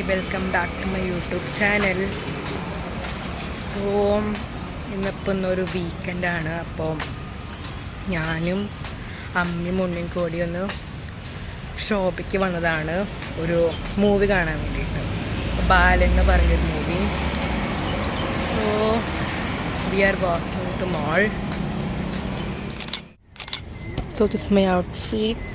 Welcome back to my YouTube channel. So ഇന്നിപ്പോൾ ഇന്നൊരു വീക്കെൻഡാണ്. അപ്പോൾ ഞാനും അമ്മയും ഉണ്ണിയും കൂടി ഒന്ന് ഷോപ്പിക്ക് വന്നതാണ് ഒരു മൂവി കാണാൻ വേണ്ടിയിട്ട്. ബാലൻ എന്ന് പറഞ്ഞൊരു movie. So we are walking to mall. So this my outfit.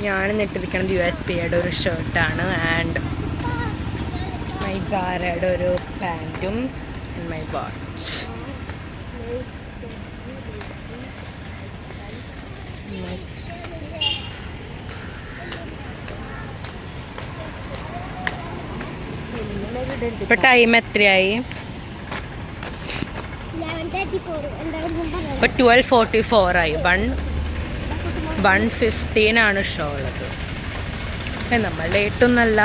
ഞാൻ ഇട്ടിരിക്കുന്നത് USPയുടെ ഒരു ഷർട്ടാണ് ആൻഡ് മൈ സാരയുടെ ഒരു പാൻറ്റും ആൻഡ് മൈ വാച്ച്. ഇപ്പം ടൈം എത്രയായി? ഇപ്പം 12:44 ആയി. 1:15 ഷോ ഉള്ളത്. നമ്മൾ ലേറ്റൊന്നല്ല.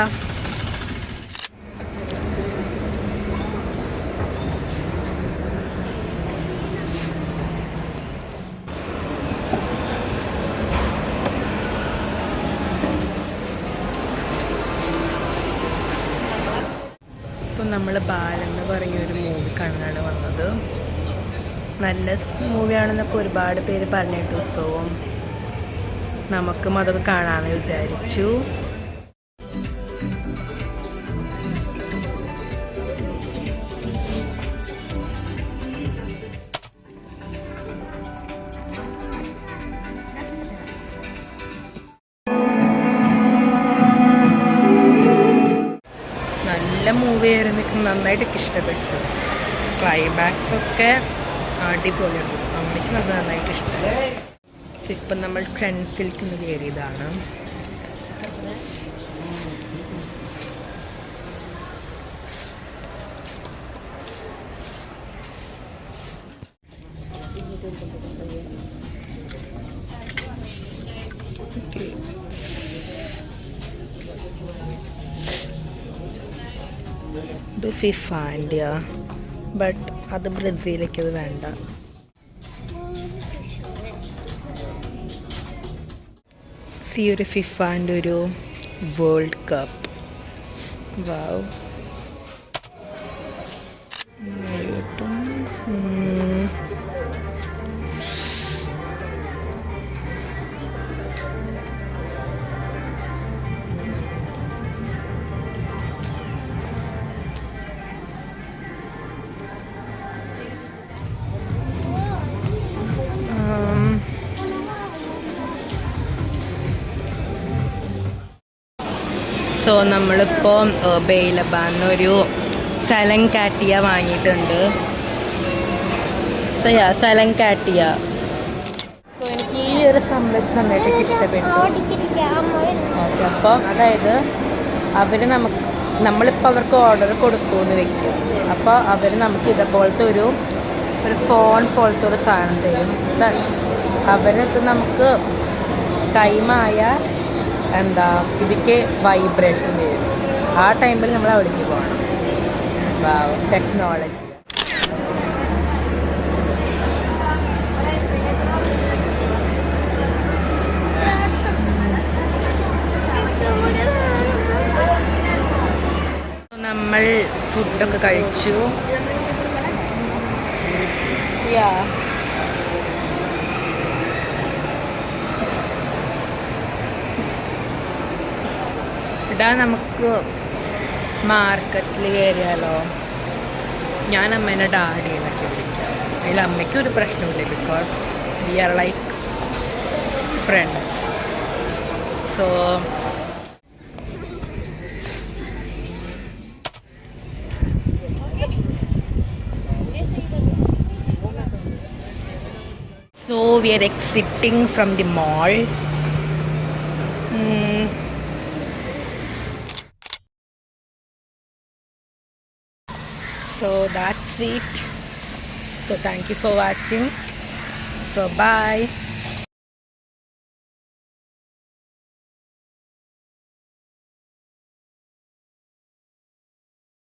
ഇപ്പം നമ്മൾ ബാലെന്ന് പറഞ്ഞൊരു മൂവി കാണാനാണ് വന്നത്. നല്ല മൂവിയാണെന്നൊക്കെ ഒരുപാട് പേര് പറഞ്ഞിട്ടു. സോ നമുക്കും അതൊക്കെ കാണാമെന്ന് വിചാരിച്ചു. നല്ല മൂവിയായിരുന്നു. എനിക്ക് നന്നായിട്ടൊക്കെ ഇഷ്ടപ്പെട്ടു. ക്ലൈമാക്സ് ഒക്കെ അടിപൊളിയാണ്. അമ്മയ്ക്ക് നന്നായിട്ട് ഇഷ്ടമായി. ഇപ്പം നമ്മൾ ട്രെൻഡ്സിലേക്ക് ഒന്ന് കയറിയതാണ്. ഇത് ഫിഫാൻ്റെ, ബട്ട് അത് ബ്രസീലേക്ക് അത് വേണ്ട. ഈ ഒരു ഫിഫാൻ്റെ ഒരു വേൾഡ് കപ്പ്. വാവ്. സോ നമ്മളിപ്പോൾ ബെയിലബാന്നൊരു സലങ്കാറ്റിയ വാങ്ങിയിട്ടുണ്ട്. സലങ്കാറ്റിയ. സോ എനിക്ക് ഈ ഒരു സംഭവം നന്നായിട്ട് ഇഷ്ടപ്പെട്ടു. ഓക്കെ, അപ്പോൾ അതായത് നമ്മളിപ്പോൾ അവർക്ക് ഓർഡർ കൊടുത്തു എന്ന് വെക്കും. അപ്പോൾ അവർ നമുക്ക് ഇതേപോലത്തെ ഒരു ഫോൺ പോലത്തെ ഒരു സാധനം തരും. അവരത് നമുക്ക് ടൈമായ ഇതിക്ക് വൈബ്രേഷൻ വരും. ആ ടൈമിൽ നമ്മൾ അവിടേക്ക് പോകണം. ടെക്നോളജി. നമ്മൾ ഫുഡൊക്കെ കഴിച്ചു. നമുക്ക് മാർക്കറ്റിൽ കയറിയാലോ? ഞാൻ അമ്മേനെ ഡാഡി എന്നൊക്കെ വിളിക്കാം. അതിൽ അമ്മയ്ക്കും ഒരു പ്രശ്നമില്ല. Because we are like friends. So we are exiting from the mall. So that's it. So thank you for watching. So bye.